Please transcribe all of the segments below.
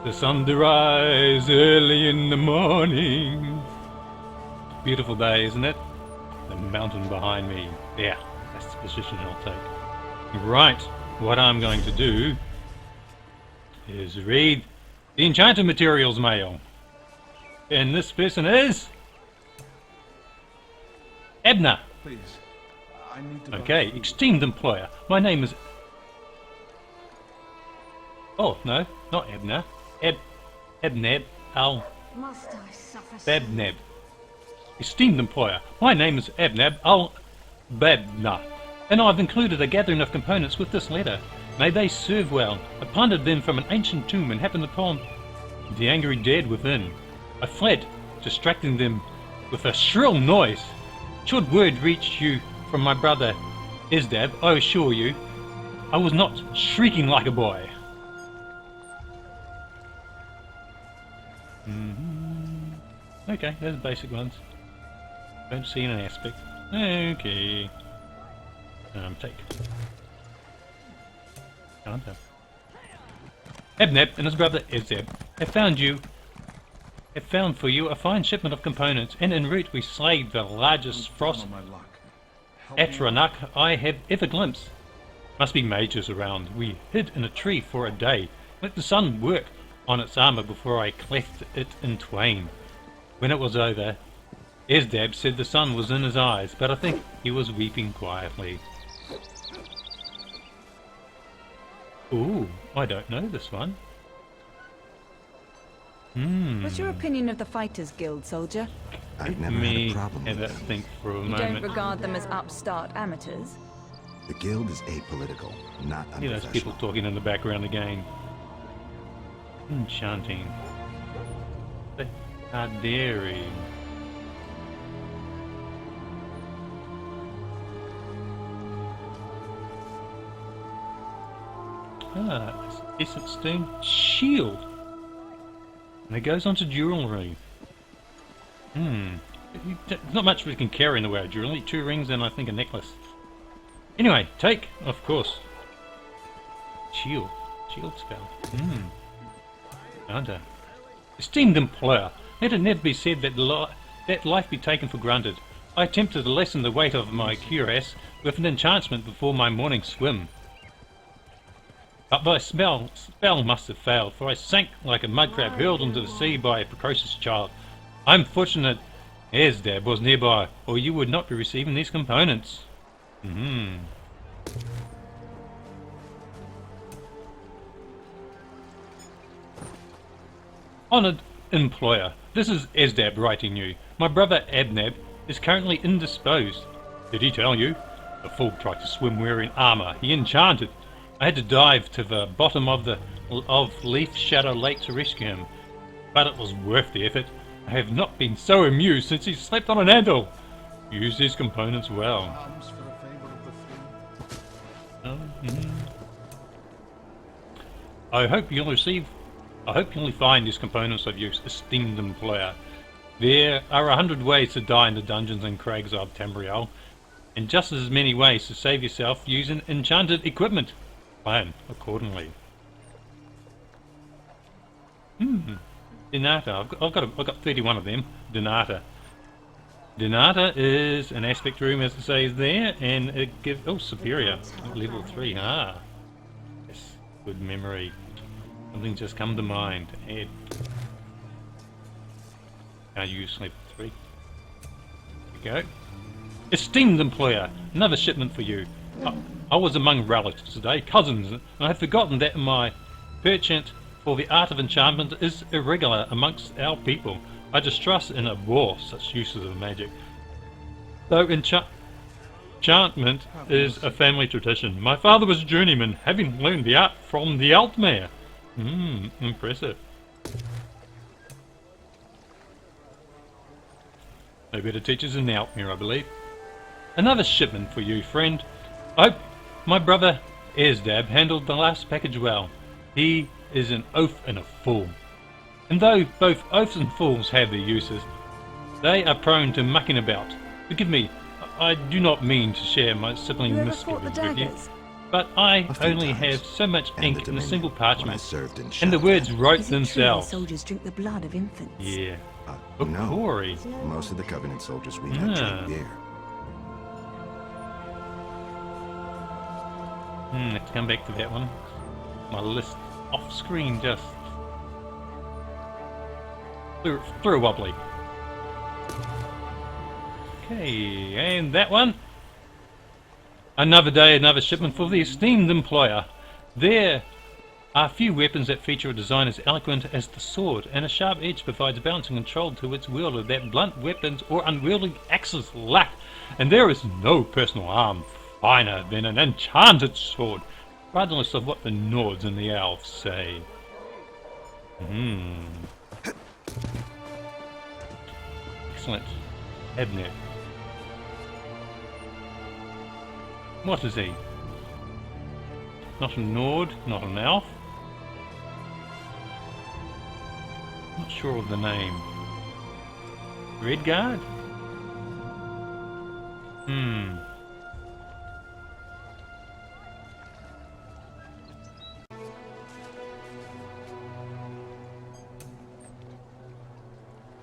The sun do rise early in the morning. Beautiful day, isn't it? The mountain behind me. Yeah, that's the position I'll take. Right, what I'm going to do is read the Enchanted Materials mail. And this person is Abnab. Please, I need to. Okay, esteemed employer. My name is. Oh no, not Abnab. Abnab Must I suffer? Babnab. Esteemed employer. My name is Abnab ab-Babnab, and I've included a gathering of components with this letter. May they serve well. I plundered them from an ancient tomb and happened upon the angry dead within. I fled, distracting them with a shrill noise. Should word reach you from my brother Isdab, I assure you, I was not shrieking like a boy. Okay, those are basic ones. Don't see an aspect. Okay. Take. Can't have. Abnab and his brother Isdab have found for you a fine shipment of components, and en route we slayed the largest frost Atronach I have ever glimpsed. Must be mages around. We hid in a tree for a day. Let the sun work on its armour before I cleft it in twain. When it was over, Isdab said the sun was in his eyes, but I think he was weeping quietly. Ooh, I don't know this one. What's your opinion of the Fighters Guild, soldier? I've never had a problem Have with a them. think for a You moment. don't regard them as upstart amateurs? The guild is apolitical, not Yeah, those people unprofessional. talking in the background again. Enchanting. They are daring. Ah, decent stone shield. And it goes on to jewellery. There's not much we can carry in the way of jewellery. 2 rings and I think a necklace. Anyway, take, of course. Shield spell. Hunter. Esteemed employer, let it never be said that that life be taken for granted. I attempted to lessen the weight of my cuirass with an enchantment before my morning swim. But my spell must have failed, for I sank like a mud crab hurled into the sea by a precocious child. I'm fortunate Isdab was nearby, or you would not be receiving these components. Honoured employer, this is Isdab writing you. My brother Abnab is currently indisposed. Did he tell you? The fool tried to swim wearing armour. He enchanted. I had to dive to the bottom of Leaf Shadow Lake to rescue him, but it was worth the effort. I have not been so amused since he slept on an anvil. Use these components well. Arms for the favor of the fleet. I hope you'll find these components of use, esteemed employer. There are 100 ways to die in the dungeons and crags of Tamriel, and just as many ways to save yourself using enchanted equipment. Plan accordingly. Dinata. I've got 31 of them. Dinata. Dinata is an aspect room, as it says there, and it gives superior level 3. Ah, yes, good memory. Something just come to mind. Add. Can't use level 3. There we go. Esteemed employer, another shipment for you. I was among relatives today, cousins, and I had forgotten that my penchant for the art of enchantment is irregular amongst our people. I distrust and abhor such uses of magic. Though enchantment is a family tradition, my father was a journeyman, having learned the art from the Altmare. Impressive. No better teachers than the Altmare, I believe. Another shipment for you, friend. I hope my brother Isdab handled the last package well. He is an oaf and a fool. And though both oafs and fools have their uses, they are prone to mucking about. Forgive me, I do not mean to share my sibling You ever fought the misgivings with you. daggers? but I A few only times. have so much And ink the in a Dominion, single when I parchment, served in and the Shadowland. words wrote Is it true that themselves. soldiers drink the blood of infants? Yeah. No. Corey. Most of the Covenant soldiers we met Yeah. drink beer. Let's come back to that one. My list off screen just threw a wobbly. Okay, and that one. Another day, another shipment for the esteemed employer. There are few weapons that feature a design as eloquent as the sword, and a sharp edge provides balance and control to its wielder that blunt weapons or unwieldy axes lack. And there is no personal arm finer than an enchanted sword, regardless of what the Nords and the Elves say. Excellent. Abnab. What is he? Not a Nord, not an Elf. Not sure of the name. Redguard?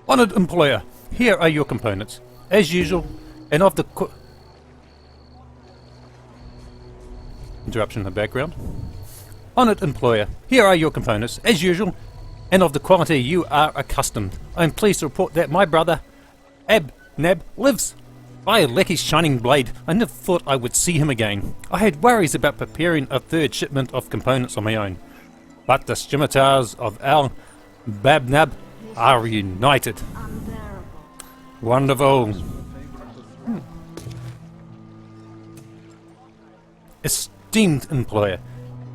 Honoured employer, here are your components. As usual, and of the interruption in the background. Honoured employer, here are your components, as usual, and of the quality you are accustomed. I am pleased to report that my brother, Abnab, lives. By Lecky's shining blade, I never thought I would see him again. I had worries about preparing a third shipment of components on my own, but the scimitars of ab-Babnab are united. Unbearable. Wonderful. Esteemed employer,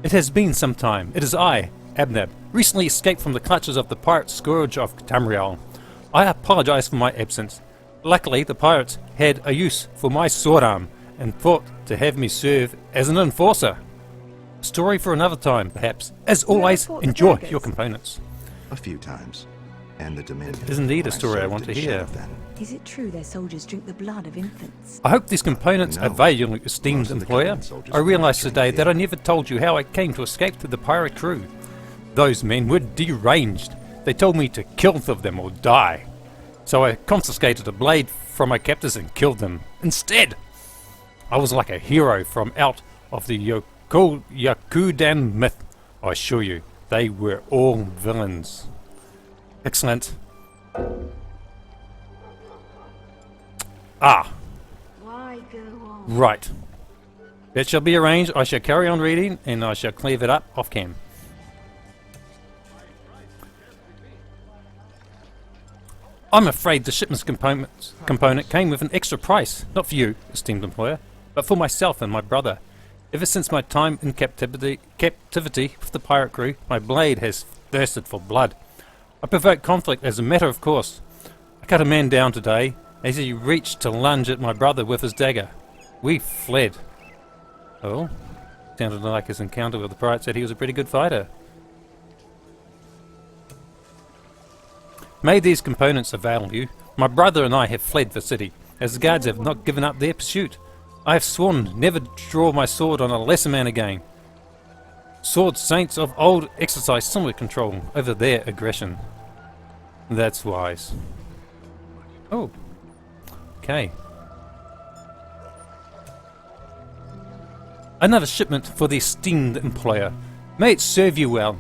it has been some time. It is I, Abnab, recently escaped from the clutches of the pirate scourge of Tamriel. I apologize for my absence. Luckily, the pirates had a use for my sword arm and thought to have me serve as an enforcer. A story for another time, perhaps. As always, fought the enjoy daggers? your components. A few times. And the Dominion. It is indeed a when story I served want to in hear. Shadowland. Is it true their soldiers drink the blood of infants? I hope these components No. avail you, esteemed Most of the employer. Covenant soldiers I realize drink today beer. that I never told you how I came to escape to the pirate crew. Those men were deranged. They told me to kill them or die. So I confiscated a blade from my captors and killed them. Instead, I was like a hero from out of the Yakudan myth. I assure you, they were all villains. Excellent. Ah, Why go on? right. That shall be arranged. I shall carry on reading and I shall clear it up off cam. I'm afraid the shipment's component came with an extra price. Not for you, esteemed employer, but for myself and my brother. Ever since my time in captivity with the pirate crew, my blade has thirsted for blood. I provoke conflict as a matter of course. I cut a man down today as he reached to lunge at my brother with his dagger. We fled. Oh, sounded like his encounter with the pirate said he was a pretty good fighter. May these components avail you. My brother and I have fled the city, as the guards have not given up their pursuit. I have sworn never to draw my sword on a lesser man again. Sword saints of old exercise similar control over their aggression. That's wise. Oh. Okay. Another shipment for the esteemed employer. May it serve you well.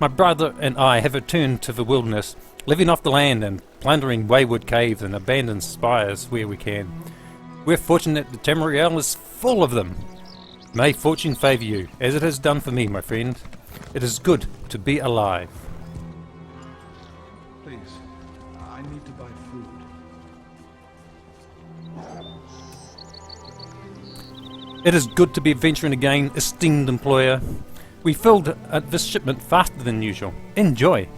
My brother and I have returned to the wilderness, living off the land and plundering wayward caves and abandoned spires where we can. We're fortunate that Tamriel is full of them. May fortune favour you, as it has done for me, my friend. It is good to be alive. Please, I need to buy food. It is good to be adventuring again, esteemed employer. We filled this shipment faster than usual. Enjoy.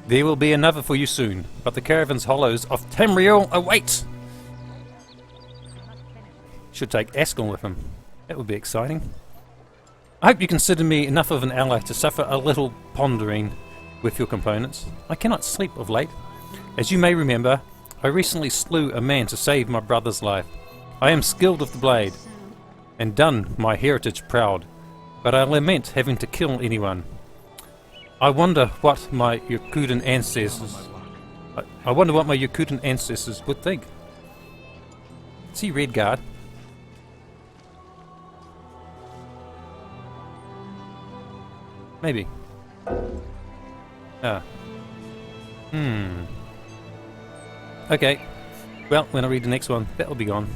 There will be another for you soon, but the caravan's hollows of Tamriel await. Should take Askel with him. That would be exciting. I hope you consider me enough of an ally to suffer a little pondering with your components. I cannot sleep of late. As you may remember, I recently slew a man to save my brother's life. I am skilled with the blade, and done my heritage proud. but I lament having to kill anyone. I wonder what my Yakutan ancestors... I wonder what my Yakutan ancestors would think. See Red Guard. Maybe. Ah. Okay. Well, when I read the next one, that'll be gone.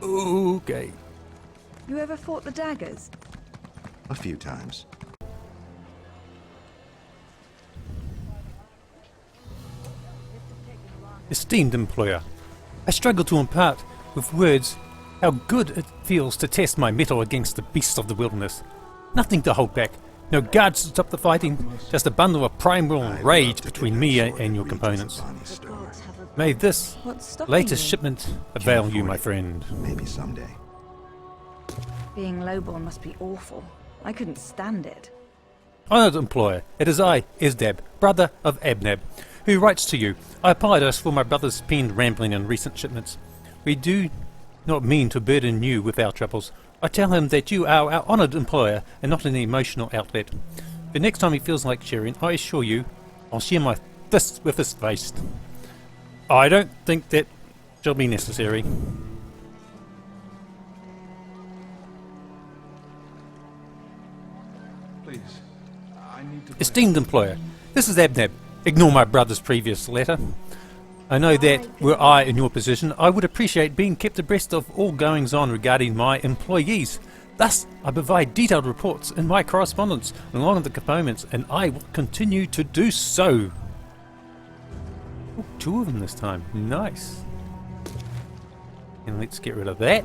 Okay. You ever fought the daggers? A few times. Esteemed employer, I struggle to impart with words how good it feels to test my mettle against the beasts of the wilderness. Nothing to hold back, no guards to stop the fighting, just a bundle of primal rage between me and your components. May this What's stopping latest you? shipment avail you, my friend. Maybe someday. Being lowborn must be awful. I couldn't stand it. Honoured employer, it is I, Isdab, brother of Abnab, who writes to you. I apologise for my brother's penned rambling in recent shipments. We do not mean to burden you with our troubles. I tell him that you are our honoured employer and not an emotional outlet. The next time he feels like sharing, I assure you, I'll share my fists with his face. I don't think that shall be necessary. Please, I need to. Esteemed employer, this is Abnab. Ignore my brother's previous letter. I know that were I in your position, I would appreciate being kept abreast of all goings on regarding my employees. Thus, I provide detailed reports in my correspondence along with the components, and I will continue to do so. Ooh, 2 of them this time. Nice. And let's get rid of that.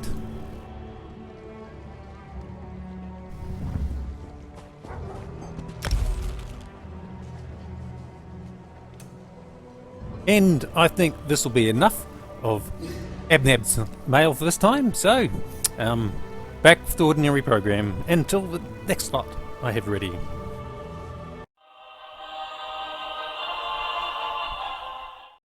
And I think this will be enough of Abnab's mail for this time. So, back with the ordinary program until the next lot I have ready.